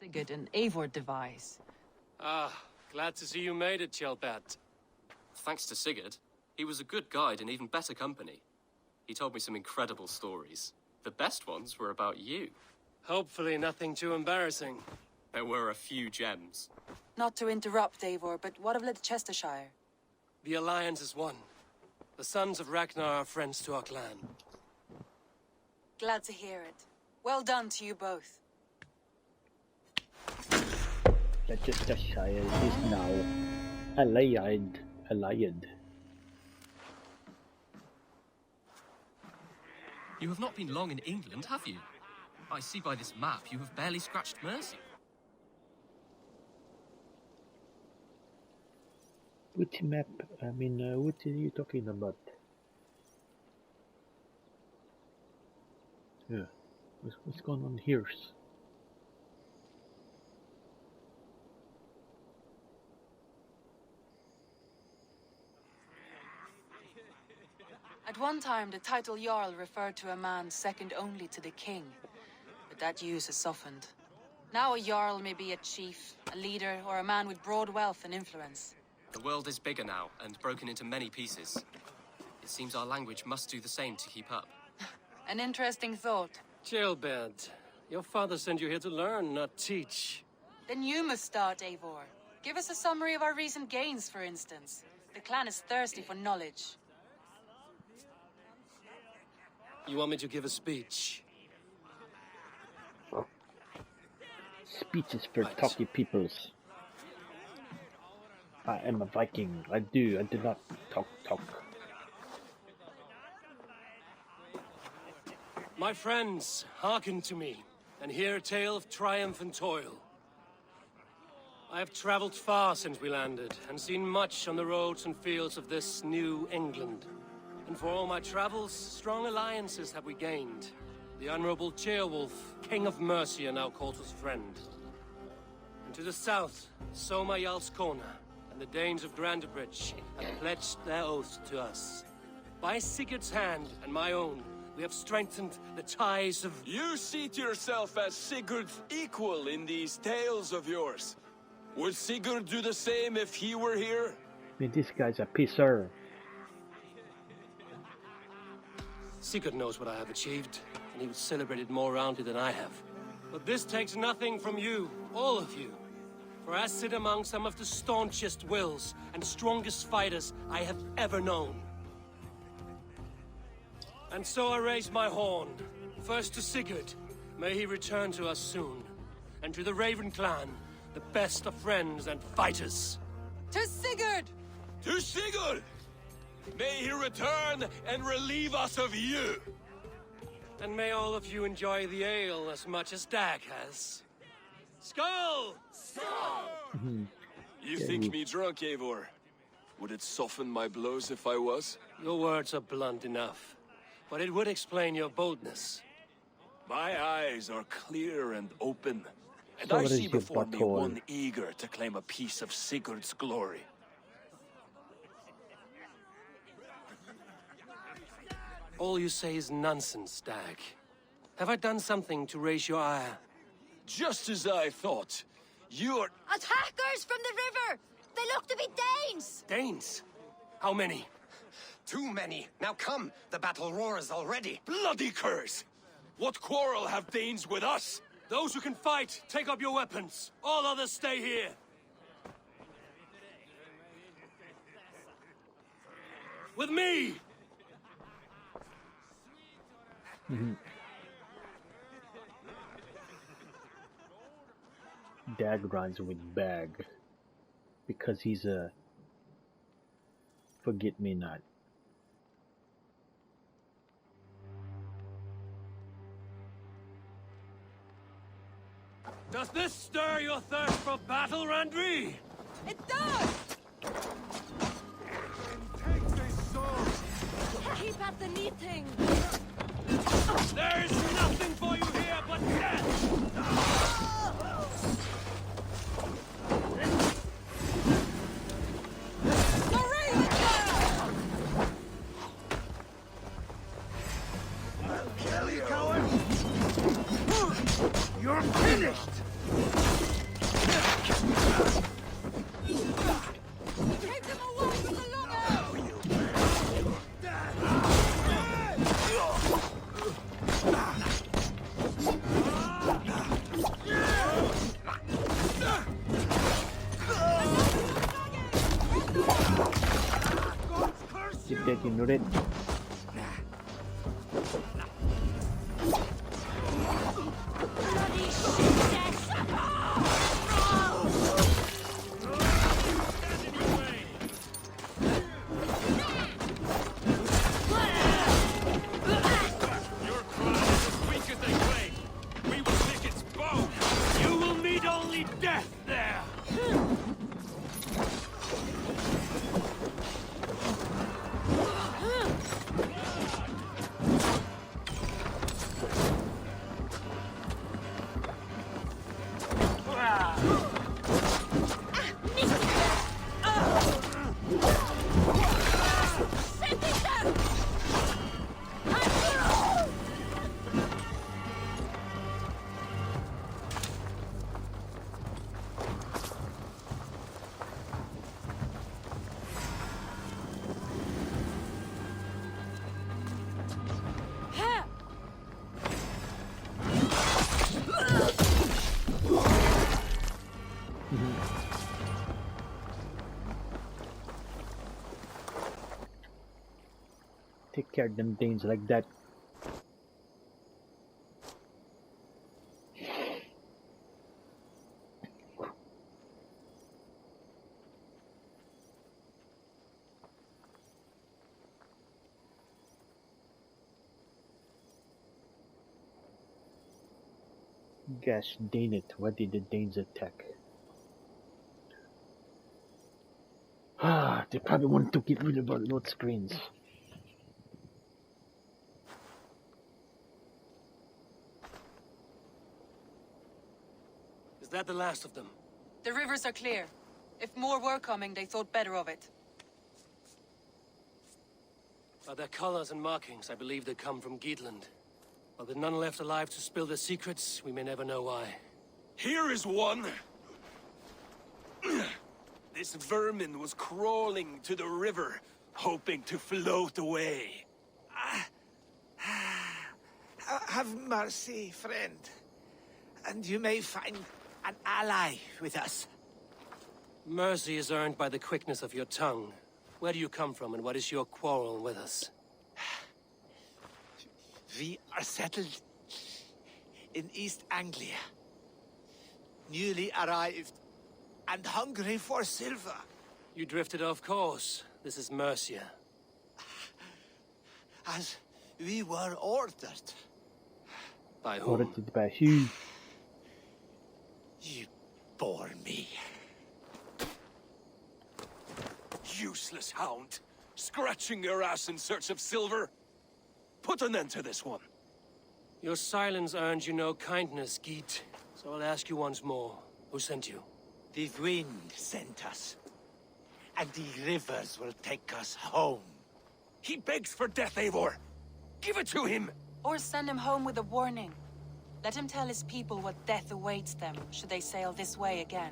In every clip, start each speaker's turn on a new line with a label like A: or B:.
A: Sigurd and Eivor devise.
B: Ah, glad to see you made it, Kjellbat.
C: Thanks to Sigurd, he was a good guide and even better company. He told me some incredible stories. The best ones were about you.
B: Hopefully nothing too embarrassing.
C: There were a few gems.
A: Not to interrupt, Eivor, but what of Ledcesterscire?
B: The Alliance is one. The sons of Ragnar are friends to our clan.
A: Glad to hear it. Well done to you both.
D: Ledcesterscire is now allied.
C: You have not been long in England, have you? I see by this map you have barely scratched Mercia.
D: Which map? I mean, what are you talking about? Yeah, what's going on here?
A: At one time, the title Jarl referred to a man second only to the king, but that use has softened. Now a Jarl may be a chief, a leader, or a man with broad wealth and influence.
C: The world is bigger now, and broken into many pieces. It seems our language must do the same to keep up.
A: An interesting thought.
B: Kjellbat, your father sent you here to learn, not teach.
A: Then you must start, Eivor. Give us a summary of our recent gains, for instance. The clan is thirsty for knowledge.
B: You want me to give a speech?
D: Speeches for
B: Right.
D: talky peoples. I am a Viking. I do not talk.
B: My friends, hearken to me, and hear a tale of triumph and toil. I have traveled far since we landed, and seen much on the roads and fields of this new England. And for all my travels, strong alliances have we gained. The honorable Ceolwulf, King of Mercia, now calls us friend. And to the south, Soma Jarl's Corner, and the Danes of Grandebridge have pledged their oath to us. By Sigurd's hand and my own, we have strengthened the ties of...
E: You see to yourself as Sigurd's equal in these tales of yours. Would Sigurd do the same if he were here?
D: I mean, this guy's a pisser.
B: Sigurd knows what I have achieved, and he would celebrate it more roundly than I have. But this takes nothing from you, all of you. For I sit among some of the staunchest wills and strongest fighters I have ever known. And so I raise my horn, first to Sigurd, may he return to us soon, and to the Raven clan, the best of friends and fighters.
A: To Sigurd!
E: To Sigurd! May he return and relieve us of you!
B: And may all of you enjoy the ale as much as Dag has. Skull!
E: You think me drunk, Eivor? Would it soften my blows if I was?
B: Your words are blunt enough, but it would explain your boldness.
E: My eyes are clear and open, and
D: So
E: I
D: what is
E: see
D: your
E: before me
D: butthole?
E: one eager to claim a piece of Sigurd's glory.
B: All you say is nonsense, Dag. Have I done something to raise your ire?
E: Just as I thought. You are...
F: Attackers from the river! They look to be Danes!
B: Danes? How many?
G: Too many. Now come, the battle roars already.
E: Bloody curse! What quarrel have Danes with us?
B: Those who can fight, take up your weapons. All others stay here. With me!
D: Dag rhymes with bag because he's a forget-me-not.
B: Does this stir your thirst for battle, Randvi?
A: It does!
F: Keep at the meeting!
B: There is nothing for you here but death!
G: I'll kill you, coward! You're finished!
D: taking rid. Take care of them Danes like that. Gosh dang it, why did the Danes attack? They probably wanted to get rid of our load screens.
B: Is that the last of them?
A: The rivers are clear. If more were coming, they thought better of it.
B: By their colors and markings, I believe they come from Geatland. But with none left alive to spill their secrets, we may never know why.
E: Here is one. This vermin was crawling to the river, hoping to float away.
H: Have mercy, friend. And you may find an ally with us.
B: Mercy is earned by the quickness of your tongue. Where do you come from, and what is your quarrel with us?
H: We are settled in East Anglia. Newly arrived and hungry for silver.
B: You drifted off course. This is Mercia.
H: As we were ordered.
B: By whom?
D: Ordered by who?
H: You bore me.
E: Useless hound. Scratching your ass in search of silver. Put an end to this one.
B: Your silence earned you no kindness, Geet. So I'll ask you once more. Who sent you?
H: The wind sent us. And the rivers will take us home.
E: He begs for death, Eivor. Give it to him.
A: Or send him home with a warning. Let him tell his people what death awaits them, should they sail this way again.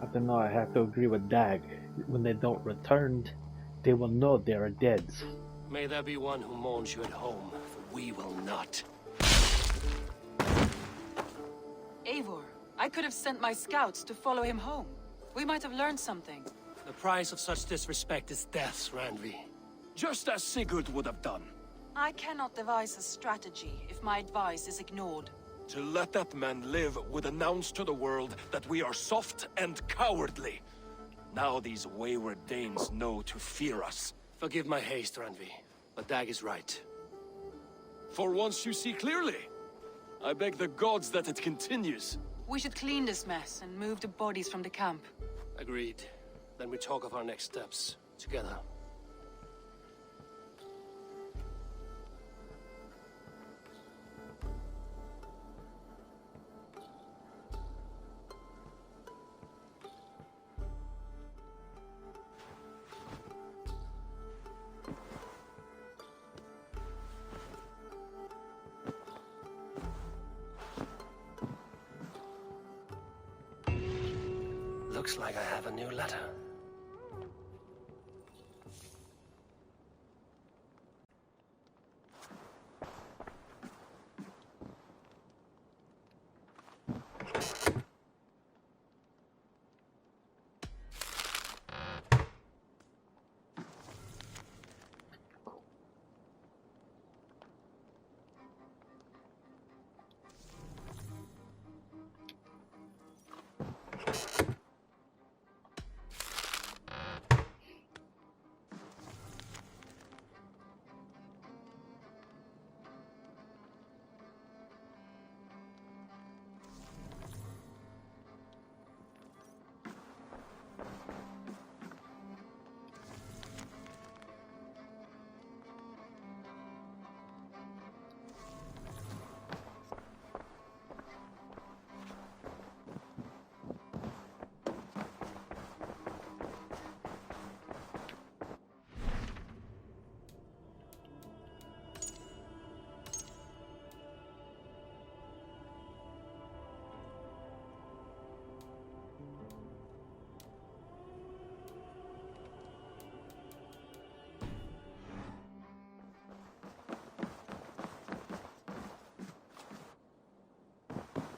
D: I don't know, I have to agree with Dag. When they don't return, they will know they are dead.
B: May there be one who mourns you at home, for we will not.
A: Eivor, I could have sent my scouts to follow him home. We might have learned something.
B: The price of such disrespect is death, Randvi.
E: Just as Sigurd would have done.
A: I cannot devise a strategy if my advice is ignored.
E: To let that man live would announce to the world that we are soft and cowardly. Now these wayward Danes know to fear us.
B: Forgive my haste, Randvi, but Dag is right.
E: For once you see clearly. I beg the gods that it continues.
A: We should clean this mess and move the bodies from the camp.
B: Agreed. Then we talk of our next steps, together. Looks like I have a new letter.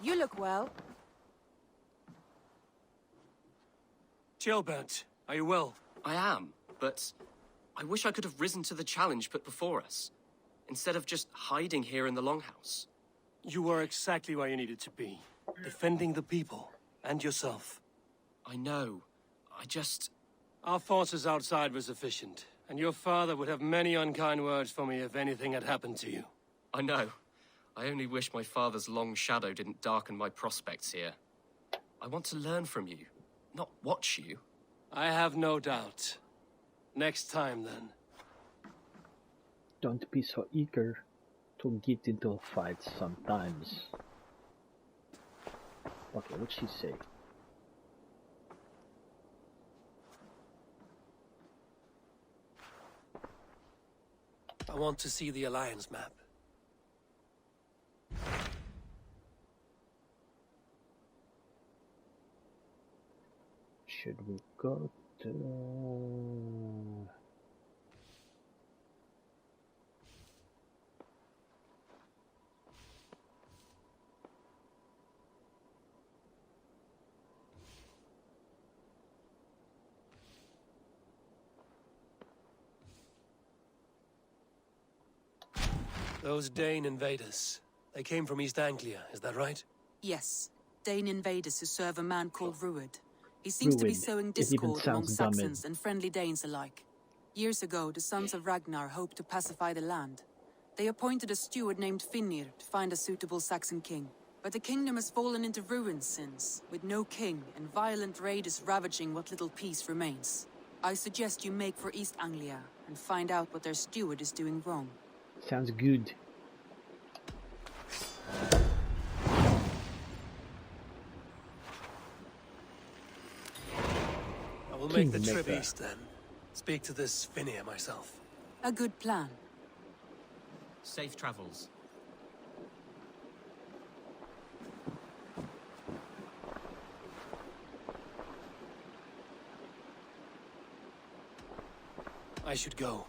A: You look well.
B: Gilbert, are you well?
C: I am, but I wish I could have risen to the challenge put before us, instead of just hiding here in the Longhouse.
B: You were exactly where you needed to be, defending the people and yourself.
C: I know. I just...
B: Our forces outside were sufficient, and your father would have many unkind words for me if anything had happened to you.
C: I know. I only wish my father's long shadow didn't darken my prospects here. I want to learn from you, not watch you.
B: I have no doubt. Next time, then.
D: Don't be so eager to get into a fight sometimes. Okay, what'd she say?
B: I want to see the Alliance map.
D: Should we go to...
B: Those Dane invaders. They came from East Anglia, is that right?
A: Yes. Dane invaders who serve a man called Rued. He seems to be
D: Rued.
A: sowing
D: It even
A: discord among
D: sounds dumb.
A: Saxons and friendly Danes alike. Years ago, the sons of Ragnar hoped to pacify the land. They appointed a steward named Finnir to find a suitable Saxon king. But the kingdom has fallen into ruins since, with no king and violent raiders ravaging what little peace remains. I suggest you make for East Anglia and find out what their steward is doing wrong.
D: Sounds good.
B: I will make the
D: Kingmaker.
B: trip east then. Speak to this Finnir myself.
A: A good plan.
C: Safe travels.
B: I should go.